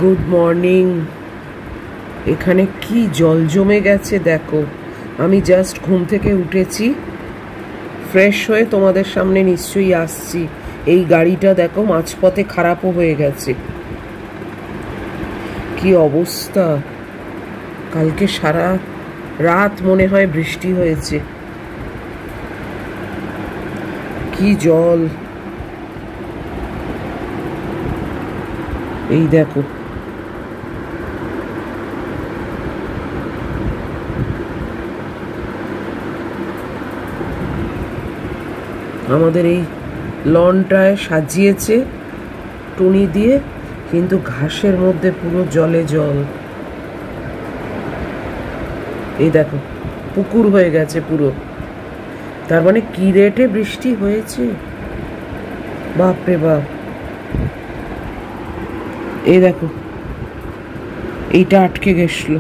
Good morning. এখানে কি জল জমে গেছে দেখো। আমি জাস্ট ঘুম থেকে উঠেছি, ফ্রেশ হয়ে তোমাদের সামনে নিশ্চয়ই আসছি। এই গাড়িটা দেখো মাঝপথে খারাপও হয়ে গেছে। কি অবস্থা! কালকে সারা রাত মনে হয় বৃষ্টি হয়েছে। কি জল! এই দেখো, আমাদের এই লনটায় সাজিয়েছে টুনি দিয়ে, কিন্তু ঘাসের মধ্যে পুরো জলে জল। এই দেখো, পুকুর হয়ে গেছে পুরো। তার মানে কি রেটে বৃষ্টি হয়েছে, বাপরে বাপ। এই দেখো, এইটা আটকে গেছিল।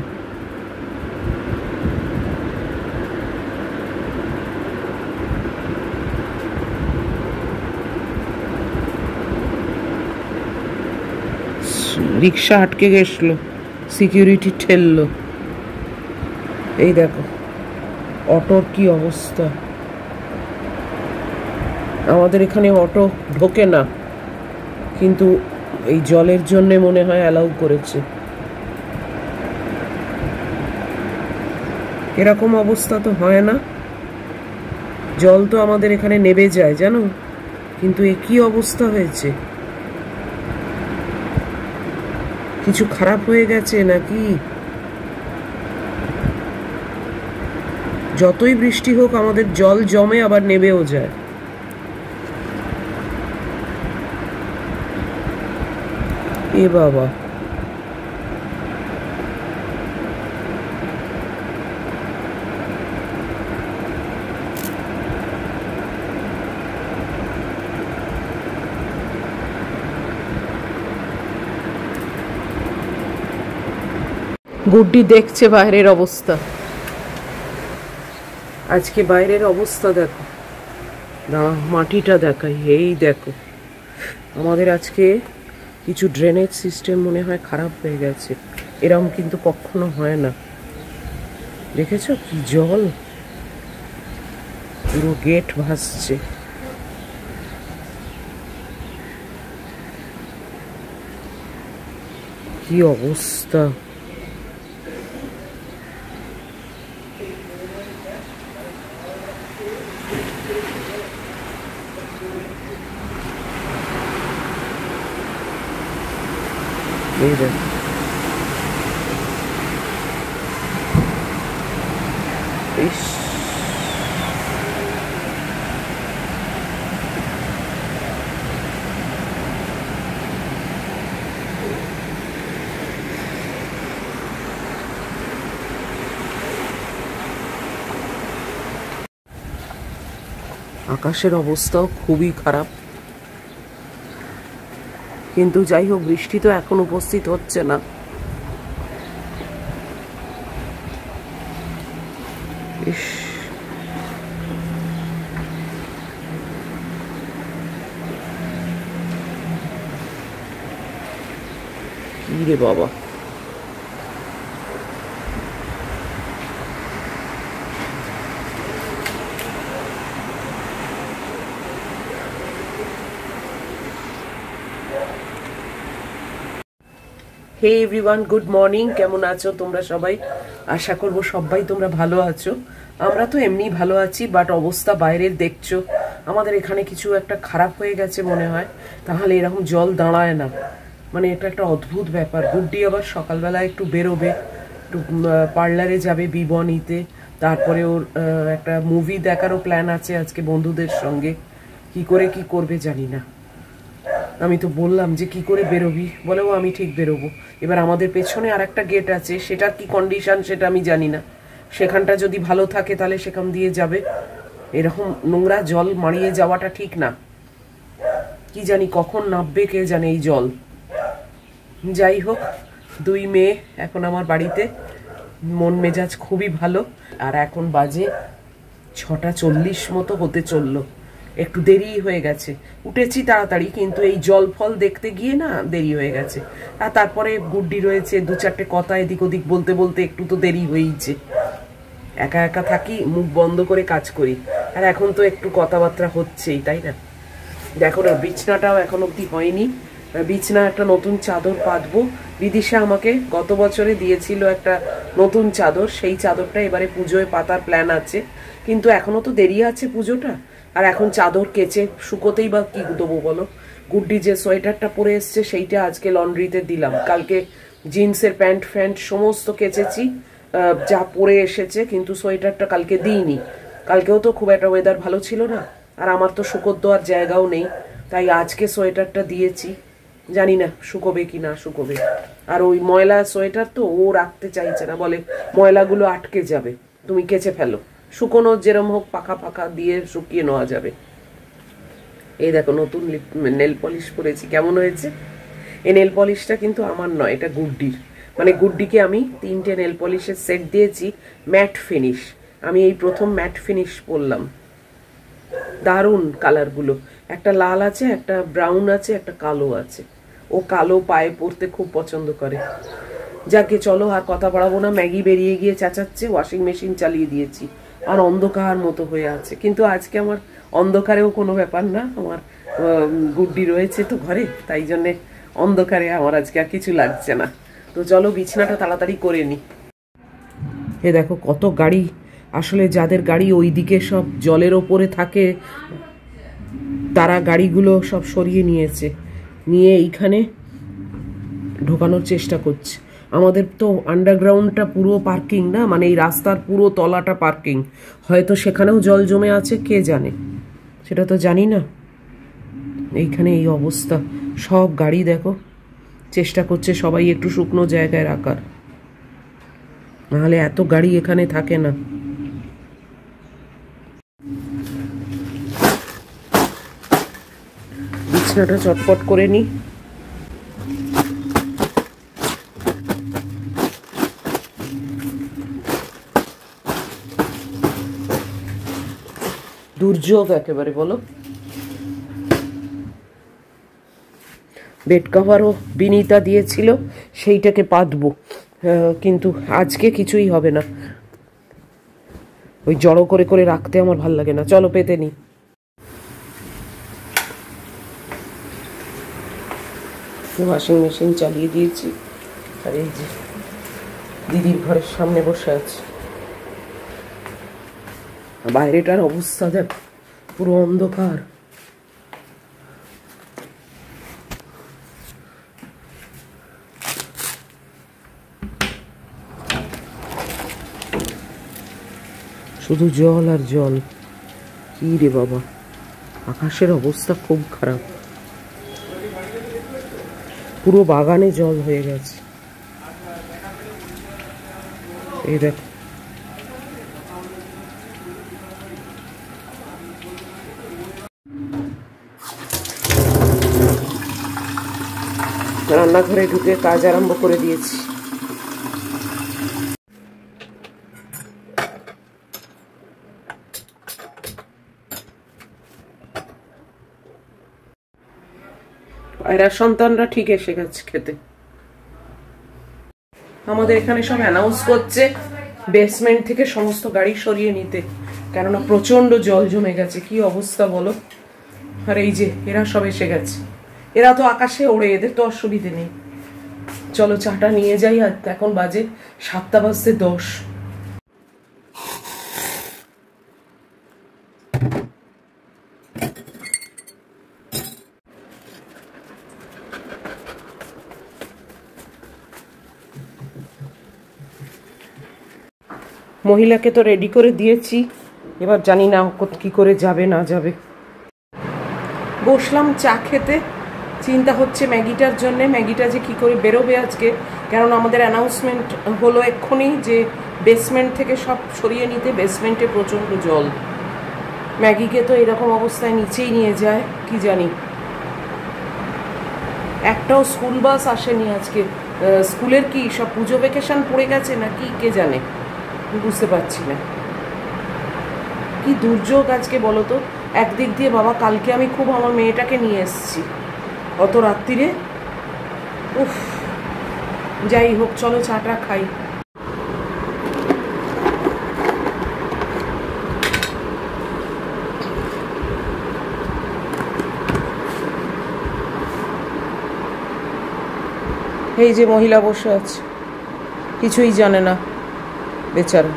রিক্সা আটকে গেছিল, সিকিউরিটি ঠেললো। এই দেখো অটোর কি অবস্থা। আমাদের এখানে অটো ঢোকে না, কিন্তু এই জলের জন্য মনে হয় অ্যালাউ করেছে। এরকম অবস্থা তো হয় না, জল তো আমাদের এখানে নেমে যায় জানো, কিন্তু এ কি অবস্থা হয়েছে। কিছু খারাপ হয়ে গেছে নাকি? যতই বৃষ্টি হোক আমাদের জল জমে আবার নেবেও যায়। এ বাবা, গুড্ডি দেখছে বাইরের অবস্থা। আজকে বাইরের অবস্থা দেখো, দাঁড়া মাটিটা দেখাই। এই দেখো, আমাদের আজকে কিছু ড্রেনেজ সিস্টেম মনে হয় খারাপ হয়ে গেছে। এরকম কিন্তু কখনো হয় না। দেখেছো কি জল, পুরো গেট ভাসছে। কি অবস্থা! এই দেখ, ইস, আকাশের অবস্থাও খুবই খারাপ। কিন্তু যাই হোক, বৃষ্টি তো এখন উপস্থিত হচ্ছে না। ইস, কি রে বাবা। Hey everyone, good morning. কেমন আছো তোমরা সবাই? আশা করবো সবাই তোমরা ভালো আছো। আমরা তো এমনি ভালো আছি, বাট অবস্থা বাইরের দেখছো। আমাদের এখানে কিছু একটা খারাপ হয়ে গেছে মনে হয়, তাহলে এরকম জল দাঁড়ায় না। মানে এটা একটা অদ্ভুত ব্যাপার। গুড্ডি আবার সকালবেলা একটু বেরোবে, একটু পার্লারে যাবে বিবনীতে, তারপরে ওর একটা মুভি দেখারও প্ল্যান আছে আজকে বন্ধুদের সঙ্গে। কি করে কি করবে জানি না। আমি তো বললাম যে কি করে বেরোবি, বলে ও আমি ঠিক বেরোবো। এবার আমাদের পেছনে আর একটা গেট আছে, সেটার কি কন্ডিশন সেটা আমি জানি না। সেখানটা যদি ভালো থাকে তাহলে সেখান দিয়ে যাবে। এরকম নোংরা জল মারিয়ে যাওয়াটা ঠিক না। কি জানি কখন নামবে কে জানে এই জল। যাই হোক, দুই মেয়ে এখন আমার বাড়িতে, মন মেজাজ খুবই ভালো। আর এখন বাজে 6:40 মতো হতে চললো। একটু দেরি হয়ে গেছে। উঠেছি তাড়াতাড়ি, কিন্তু এই জল ফল দেখতে গিয়ে না দেরি হয়ে গেছে। আর তারপরে গুড্ডি রয়েছে, 2-4টে কথা এদিক ওদিক বলতে বলতে একটু তো দেরি হয়েইছে। একা একা থাকি, মুখ বন্ধ করে কাজ করি, আর এখন তো একটু কথাবার্তা হচ্ছেই, তাই না? দেখো না, বিছনাটাও এখন অবধি হয়নি। বিছনা একটা নতুন চাদর পাতবো। বিদিশা আমাকে গত বছরে দিয়েছিল একটা নতুন চাদর, সেই চাদরটা এবারে পুজোয় পাতার প্ল্যান আছে, কিন্তু এখনো তো দেরি আছে পুজোটা। আর এখন চাদর কেচে শুকোতেই বা কি দেবো বলো? গুড্ডি যে সোয়েটারটা পরে এসছে সেইটা আজকে লন্ড্রিতে দিলাম। কালকে জিন্সের প্যান্ট ফ্যান্ট সমস্ত কেচেছি, যা পরে এসেছে, কিন্তু সোয়েটারটা কালকে দিইনি। কালকেও তো খুব একটা ওয়েদার ভালো ছিল না, আর আমার তো শুকোর দেওয়ার জায়গাও নেই, তাই আজকে সোয়েটারটা দিয়েছি। জানি না শুকোবে কি না শুকোবে। আর ওই ময়লা সোয়েটার তো ও রাখতে চাইছে না, বলে ময়লাগুলো আটকে যাবে, তুমি কেচে ফেলো, শুকোনো যেরম হোক পাখা পাখা দিয়ে শুকিয়ে নেওয়া যাবে। এই দেখো নতুন নেল পলিশ পরেছি, কেমন হয়েছে? এই নেল পলিশটা কিন্তু আমার নয়, এটা গুড্ডির। মানে গুড্ডিকে আমি 3টে নেল পলিশের সেট দিয়েছি, ম্যাট ফিনিশ। আমি এই প্রথম ম্যাট ফিনিশ পরলাম। দারুণ কালারগুলো, একটা লাল আছে, একটা ব্রাউন আছে, একটা কালো আছে। ও কালো পায়ে পরতে খুব পছন্দ করে। যাকে চলো আর কথা বাড়াবো না। ম্যাগি বেরিয়ে গিয়ে চেঁচাচ্ছে, ওয়াশিং মেশিন চালিয়ে দিয়েছি, আর অন্ধকার মতো হয়ে আছে। কিন্তু আজকে আমার অন্ধকারেও কোনো ব্যাপার না, আমার গুড্ডি রয়েছে তো ঘরে, তাই জন্যে অন্ধকারে আমার আজকে আর কিছু লাগছে না। তো চলো বিছনাটা তাড়াতাড়ি করে নি। এ দেখো কত গাড়ি, আসলে যাদের গাড়ি ওই দিকে সব জলের ওপরে থাকে, তারা গাড়িগুলো সব সরিয়ে নিয়েছে, নিয়ে এইখানে ঢোকানোর চেষ্টা করছে। আমাদের তো আন্ডারগ্রাউন্ডটা পুরো পার্কিং না, মানে এই রাস্তার পুরো তলাটা পার্কিং। হয়তো সেখানেও জল জমে আছে, কে জানে, সেটা তো জানি না। এইখানে এই অবস্থা, সব গাড়ি দেখো চেষ্টা করছে সবাই একটু শুকনো জায়গায় রাখার, নাহলে এত গাড়ি এখানে থাকে না। বিছনাটা চটপট করে নি। দুর্যোগ একেবারে, বলো। বেড কভারও বিনীতা দিয়েছিল, সেইটাকে পাতবো, কিন্তু আজকে কিছুই হবে না। ওই জড়ো করে করে রাখতে আমার ভাল লাগে না। চলো পেতে নি। ওয়াশিং মেশিন চালিয়ে দিয়েছি, আর এই যে দিদির ঘরের সামনে বসে আছে। বাইরেটার অবস্থা দেখ, পুরো অন্ধকার। শুধু জল আর জল, কি রে বাবা, আকাশের অবস্থা খুব খারাপ, পুরো বাগানে জল হয়ে গেছে। এই দেখ, রান্নাঘরে ঢুকে কাজ আরম্ভ করে দিয়েছি। পায়রা সন্তানরা ঠিক এসে গেছে খেতে। আমাদের এখানে সব অ্যানাউন্স করছে বেসমেন্ট থেকে সমস্ত গাড়ি সরিয়ে নিতে, কেননা প্রচন্ড জল জমে গেছে। কি অবস্থা বলো। আর এই যে এরা সব এসে গেছে, এরা তো আকাশে ওড়ে, এদের তো অসুবিধে নেই। চলো চাটা নিয়ে যাই। আর এখন বাজে 7:10। মহিলাকে তো রেডি করে দিয়েছি, এবার জানি না কি করে যাবে না যাবে। বসলাম চা খেতে, চিন্তা হচ্ছে ম্যাগিটার জন্যে, ম্যাগিটা যে কি করে বেরোবে আজকে, কারণ আমাদের অ্যানাউন্সমেন্ট হলো এক্ষুনি যে বেসমেন্ট থেকে সব সরিয়ে নিতে। বেসমেন্টে প্রচণ্ড জল, ম্যাগিকে তো এরকম অবস্থায় নিচেই নিয়ে যায়, কি জানি। একটাও স্কুল বাস আসেনি আজকে। স্কুলের কি সব পুজো ভ্যাকেশন পড়ে গেছে নাকি কে জানে, বুঝতে পারছি না। কি দুর্যোগ আজকে বলো তো। একদিক দিয়ে বাবা কালকে আমি খুব আমার মেয়েটাকে নিয়ে এসেছি অত রাত্রিরে। উফ, যাই হোক চলো চাটা খাই। এই যে মহিলা বসে আছে, কিছুই জানে না বেচারা।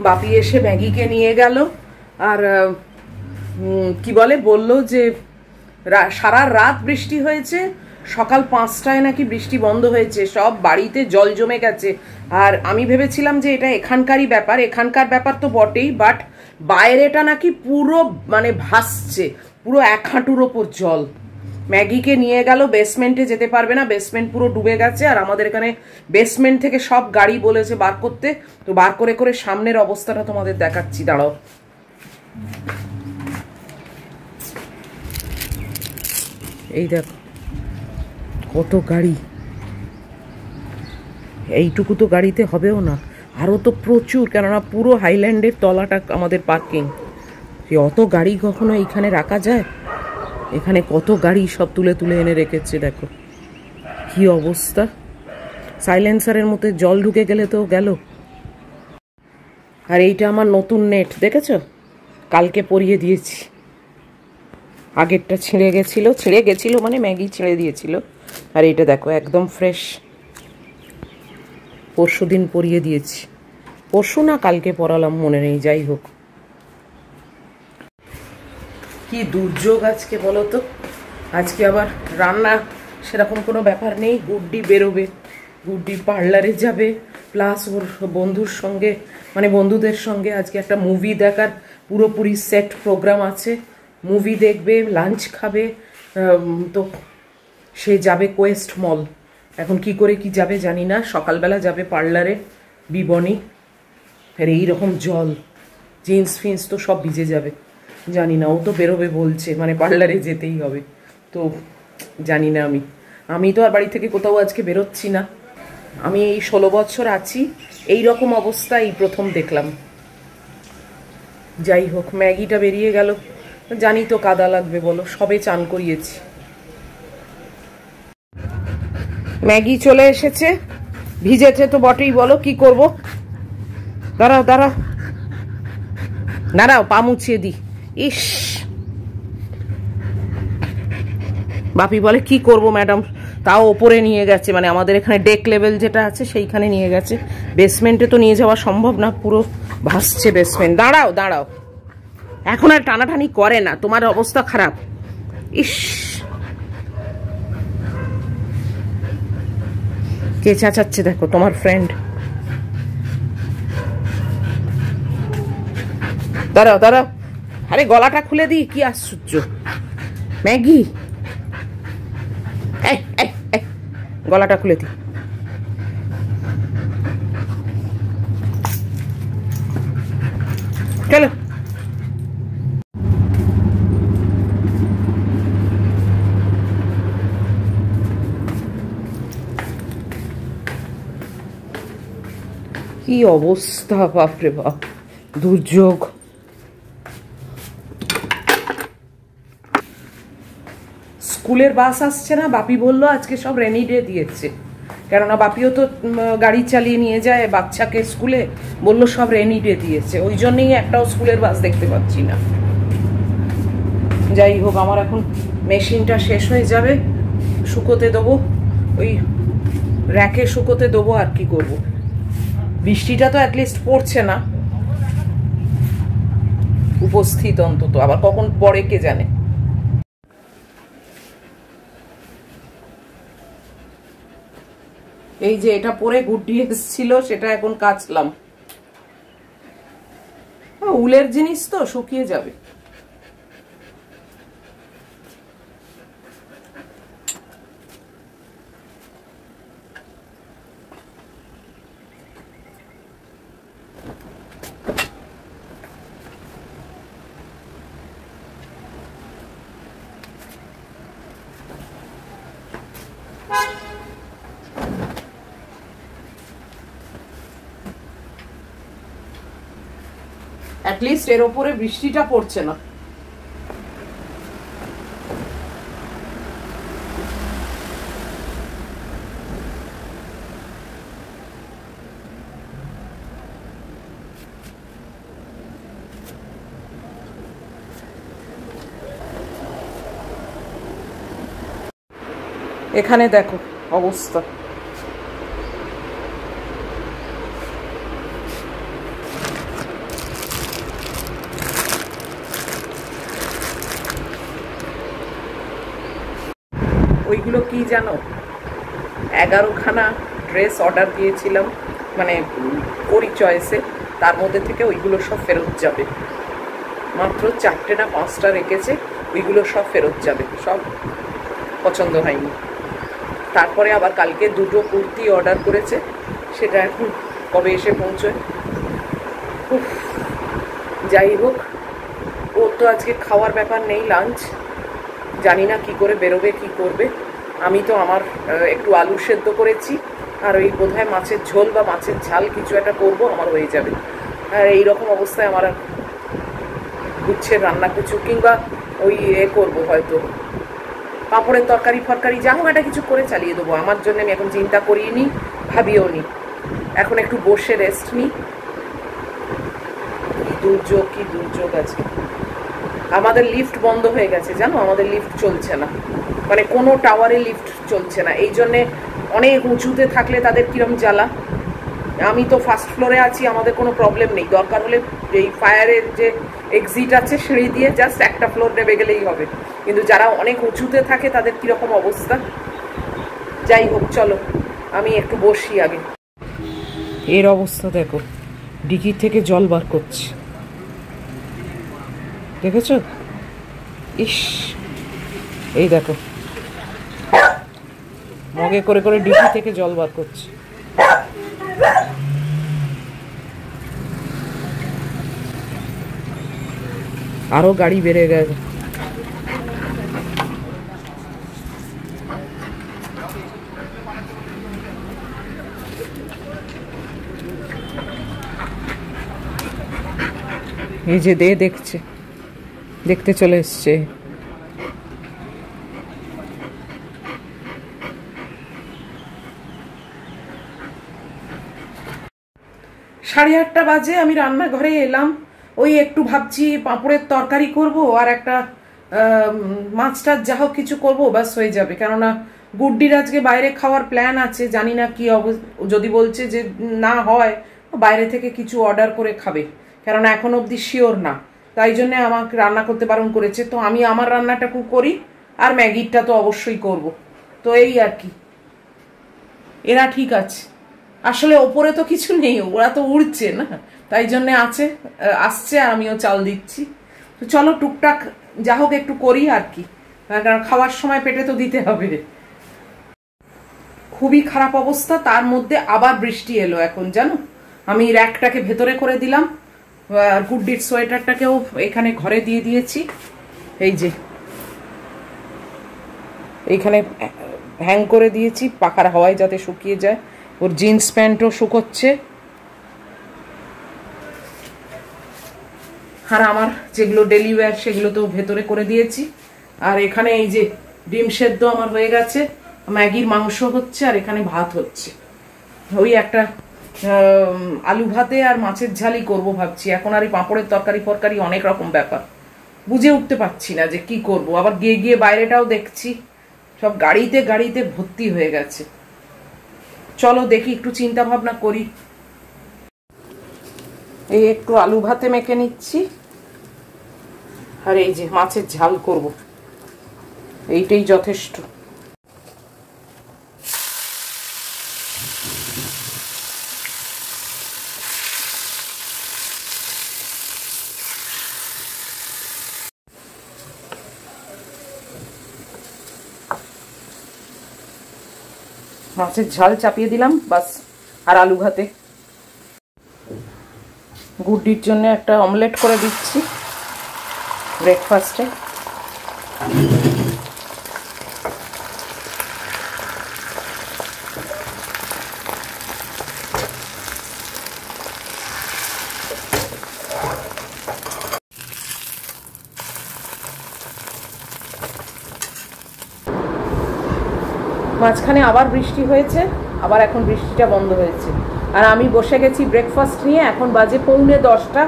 বাপি এসে ম্যাগিকে নিয়ে গেল আর কি বলে বললো যে সারা রাত বৃষ্টি হয়েছে, সকাল 5টায় নাকি বৃষ্টি বন্ধ হয়েছে, সব বাড়িতে জল জমে গেছে। আর আমি ভেবেছিলাম যে এটা এখানকারই ব্যাপার, এখানকার ব্যাপার তো বটেই, বাট বাইরেটা নাকি পুরো মানে ভাসছে, পুরো 1 হাঁটুর ওপর জল। ম্যাগিকে নিয়ে গেল, বেসমেন্টে যেতে পারবে না, বেসমেন্ট পুরো ডুবে গেছে। আর আমাদের এখানে বেসমেন্ট থেকে সব গাড়ি বলেছে বার করতে, তো বার করে করে সামনের অবস্থাটা তোমাদের দেখাচ্ছি, দাঁড়াও। এই দেখো কত গাড়ি, এইটুকু তো গাড়িতে হবেও না, আরও তো প্রচুর, কেননা পুরো হাইল্যান্ডের তলাটা আমাদের পার্কিং। অত গাড়ি কখনো এইখানে রাখা যায়? এখানে কত গাড়ি সব তুলে তুলে এনে রেখেছে, দেখো কি অবস্থা। সাইলেন্সারের মধ্যে জল ঢুকে গেলে তো গেল। আর এইটা আমার নতুন নেট, দেখেছো? কালকে পরিয়ে দিয়েছি, আগেরটা ছিঁড়ে গেছিল মানে ম্যাগি ছিঁড়ে দিয়েছিল। আর এইটা দেখো একদম ফ্রেশ, পরশু দিন পরিয়ে দিয়েছি, পরশু না কালকে পরালাম মনে নেই। যাই হোক, কি দুর্যোগ আজকে বলো তো। আজকে আবার রান্না সেরকম কোনো ব্যাপার নেই, গুড্ডি বেরোবে, গুড্ডি পার্লারে যাবে, প্লাস ওর বন্ধুর সঙ্গে মানে বন্ধুদের সঙ্গে আজকে একটা মুভি দেখার পুরোপুরি সেট প্রোগ্রাম আছে। মুভি দেখবে, লাঞ্চ খাবে, তো সে যাবে কোয়েস্ট মল। এখন কি করে কি যাবে জানি না, সকালবেলা যাবে পার্লারে বিবনি। আর এইরকম জল, জিন্স ফিন্স তো সব ভিজে যাবে, জানি না। ও তো বেরোবে বলছে, মানে পার্লারে যেতেই হবে, তো জানি না। আমি তো আর বাড়ি থেকে কোথাও আজকে বেরোচ্ছি না। আমি এই 16 বছর আছি, এই রকম অবস্থা এই প্রথম দেখলাম। যাই হোক, ম্যাগিটা বেরিয়ে গেল, জানি তো কাদা লাগবে বলো, সবে চান করিয়েছি। ম্যাগি চলে এসেছে, ভিজেছে তো বটেই, বলো কি করব। দাঁড়াও দাঁড়াও দাঁড়াও, পা মুছিয়ে দি। ইস, বাপি বলে কি করব ম্যাডাম, তাও ওপরে নিয়ে গেছে, মানে আমাদের এখানে ডেক লেভেল যেটা আছে সেইখানে নিয়ে গেছে। বেসমেন্টে তো নিয়ে যাওয়া সম্ভব না, পুরো ভাসছে বেসমেন্ট। দাঁড়াও দাঁড়াও, এখন আর টানাটানি করে না, তোমার অবস্থা খারাপ। ইস, কে চেঁচাচ্ছে দেখো, তোমার ফ্রেন্ড। দাঁড়াও দাঁড়াও, আরে গলাটা খুলে দিই, কি আশ্চর্য। ম্যাগি, গলাটা খুলে দিই। চলো, কি অবস্থা, বাপরে বাপ, দুর্যোগ। স্কুলের বাস আসছে না, বাপি বললো আজকে সব রেনি ডে দিয়েছে, কেননা বাপিও তো গাড়ি চালিয়ে নিয়ে যায় বাচ্চাকে স্কুলে, বললো সব রেনি ডে দিয়েছে, ওই জন্যই একটাও স্কুলের বাস দেখতে পাচ্ছি না। যাই হোক, আমার এখন মেশিনটা শেষ হয়ে যাবে, শুকোতে দেবো, ওই র্যাকে শুকোতে দেবো, আর কি করব। বৃষ্টিটা তো অ্যাটলিস্ট পড়ছে না, উপস্থিত অন্তত, আবার কখন পড়ে কে জানে। এই যে এটা পরে গুড্ডি এসেছিল, সেটা এখন কাচলাম। উলের জিনিস তো শুকিয়ে যাবে। অ্যাটলিস্ট এর ওপরে বৃষ্টিটা পড়ছে না। এখানে দেখো অবস্থা। ওইগুলো কি জানো, 11খানা ড্রেস অর্ডার দিয়েছিলাম, মানে করি চয়েসে, তার মধ্যে থেকে ওইগুলো সব ফেরত যাবে। মাত্র 4টে না 5টা রেখেছে, ওইগুলো সব ফেরত যাবে, সব পছন্দ হয়নি। তারপরে আবার কালকে 2টো কুর্তি অর্ডার করেছে, সেটা এখন কবে এসে পৌঁছয়। যাই হোক, ওর তো আজকে খাওয়ার ব্যাপার নেই, লাঞ্চ, জানি না কি করে বেরোবে, কি করবে। আমি তো আমার একটু আলু সেদ্ধ করেছি, আর ওই বোধহয় মাছের ঝোল বা মাছের ঝাল কিছু একটা করবো, আমার হয়ে যাবে। আর এইরকম অবস্থায় আমার গুচ্ছের রান্না কিছু, কিংবা ওই করবো হয়তো পাঁপড়ের তরকারি ফরকারি, যা হোক একটা কিছু করে চালিয়ে দেবো। আমার জন্য আমি এখন চিন্তা করিনি, ভাবিও নি। এখন একটু বসে রেস্ট নিই। কি দুর্যোগ আছে। আমাদের লিফট বন্ধ হয়ে গেছে জানো, আমাদের লিফট চলছে না, মানে কোনো টাওয়ারে লিফট চলছে না। এই জন্যে অনেক উঁচুতে থাকলে তাদের কিরম জ্বালা। আমি তো ফার্স্ট ফ্লোরে আছি, আমাদের কোনো প্রবলেম নেই। দরকার হলে এই ফায়ারের যে এক্সিট আছে সিঁড়ি দিয়ে জাস্ট একটা ফ্লোর নেমে গেলেই হবে, কিন্তু যারা অনেক উঁচুতে থাকে তাদের কীরকম অবস্থা। যাই হোক, চলো আমি একটু বসি আগে। এর অবস্থা দেখো, ডিকি থেকে জল বার করছে, দেখেছো? ইস, এই দেখো মগে করে করে ডিকি থেকে জল বার করছে। আরো গাড়ি বেড়ে গেছে। এই যে দেখছে, দেখতে চলে এসছে। 8:30 বাজে আমি রান্নাঘরে এলাম। ওই একটু ভাবছি পাঁপড়ের তরকারি করব, আর একটা মাছটা যা হোক কিছু করবো, ব্যাস হয়ে যাবে। কেননা গুড্ডির আজকে বাইরে খাওয়ার প্ল্যান আছে, জানি না কি যদি বলছে যে না হয় বাইরে থেকে কিছু অর্ডার করে খাবে, কেননা এখন অবধি শিওর না। তাই জন্য আমাকে রান্না করতে বারণ করেছে। তো আমি আমার রান্নাটাকে করি, আর ম্যাগিটা তো অবশ্যই করব। তো এই আর কি, এরা ঠিক আছে। আসলে ওপরে তো কিছু নেই, ওরা তো উড়ছে না, তাই জন্য আসছে, আর আমিও চাল দিচ্ছি। তো চলো টুকটাক যা হোক একটু করি আর কি, কারণ খাওয়ার সময় পেটে তো দিতে হবে। খুবই খারাপ অবস্থা, তার মধ্যে আবার বৃষ্টি এলো এখন, জানো। আমি র্যাকটাকে ভেতরে করে দিলাম, আর গুড্ডির সোয়েটারটাকেও এখানে ঘরে দিয়ে দিয়েছি। এই যে এইখানে হ্যাং করে দিয়েছি, পাখার হাওয়ায় যাতে শুকিয়ে যায়। ওর জিন্স প্যান্টও শুকোচ্ছে, আর আমার যেগুলো ডেলি ওয়্যার সেগুলো তো ভেতরে করে দিয়েছি। আর এখানে এই যে ডিম সেদ্ধ আমার হয়ে গেছে, ম্যাগির মাংস হচ্ছে, আর এখানে ভাত হচ্ছে। ওই একটা আলু ভাতে আর মাছের ঝালই করব ভাবছি। এখন আর এই পাঁপড়ের তরকারি ফরকারি অনেক রকম ব্যাপার, বুঝে উঠতে পারছি না যে কি করব। আবার গিয়ে গিয়ে বাইরেটাও দেখছি সব গাড়িতে গাড়িতে ভর্তি হয়ে গেছে। চলো দেখি, একটু চিন্তা ভাবনা করি। এই একটু আলু ভাতে মেখে নিচ্ছি, আর এই যে মাছের ঝাল করব, এইটাই যথেষ্ট। মাছের ঝাল চাপিয়ে দিলাম, বাস। আর আলু ভাতে গুড্ডির জন্য একটা অমলেট করে দিচ্ছি ব্রেকফাস্টে। মাঝখানে আবার বৃষ্টি হয়েছে, আবার এখন বৃষ্টিটা বন্ধ হয়েছে। আর আমি বসে গেছি ব্রেকফাস্ট নিয়ে। এখন বাজে 9:45।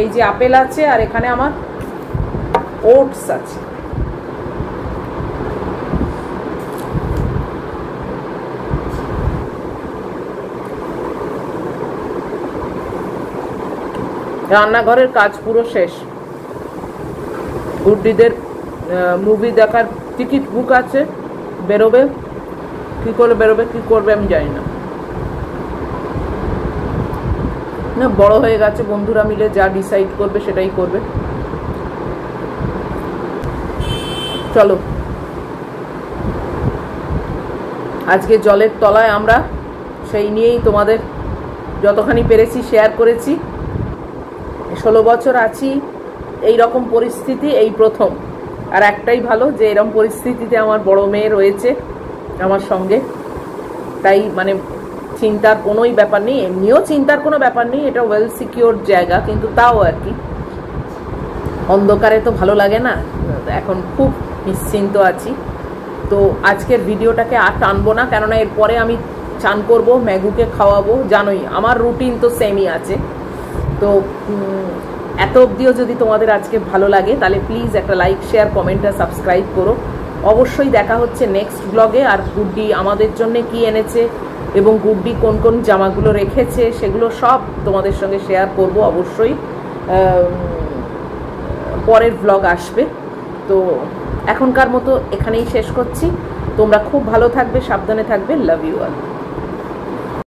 এই যে আপেল আছে আর এখানে আমার ওটস আছে। রান্নাঘরের কাজ পুরো শেষ। গুড্ডিদের মুভি দেখার টিকিট বুক আছে, বেরোবে। কী করে বেরোবে, কী করবে আমি জানি না। না, বড় হয়ে গেছে, বন্ধুরা মিলে যা ডিসাইড করবে সেটাই করবে। চলো, আজকে জলের তলায় আমরা সেই নিয়েই তোমাদের যতখানি পেরেছি শেয়ার করেছি। 16 বছর আছি, এই রকম পরিস্থিতি এই প্রথম। আর একটাই ভালো যে এরকম পরিস্থিতিতে আমার বড় মেয়ে রয়েছে আমার সঙ্গে, তাই মানে চিন্তার কোনোই ব্যাপার নেই। এমনিও চিন্তার কোনো ব্যাপার নেই, এটা ওয়েল সিকিউরড জায়গা, কিন্তু তাও আর কি অন্ধকারে তো ভালো লাগে না। এখন খুব নিশ্চিন্ত আছি। তো আজকের ভিডিওটাকে আর টানবো না, কেননা এরপরে আমি চান করব, ম্যাগুকে খাওয়াবো। জানোই আমার রুটিন তো সেমই আছে। তো এত অবধিও যদি তোমাদের আজকে ভালো লাগে তাহলে প্লিজ একটা লাইক, শেয়ার, কমেন্ট আর সাবস্ক্রাইব করো। অবশ্যই দেখা হচ্ছে নেক্সট ব্লগে। আর গুড্ডি আমাদের জন্য কি এনেছে এবং গুড্ডি কোন কোন জামাগুলো রেখেছে সেগুলো সব তোমাদের সঙ্গে শেয়ার করব অবশ্যই। পরের ব্লগ আসবে। তো এখনকার মতো এখানেই শেষ করছি। তোমরা খুব ভালো থাকবে, সাবধানে থাকবে। Love you all.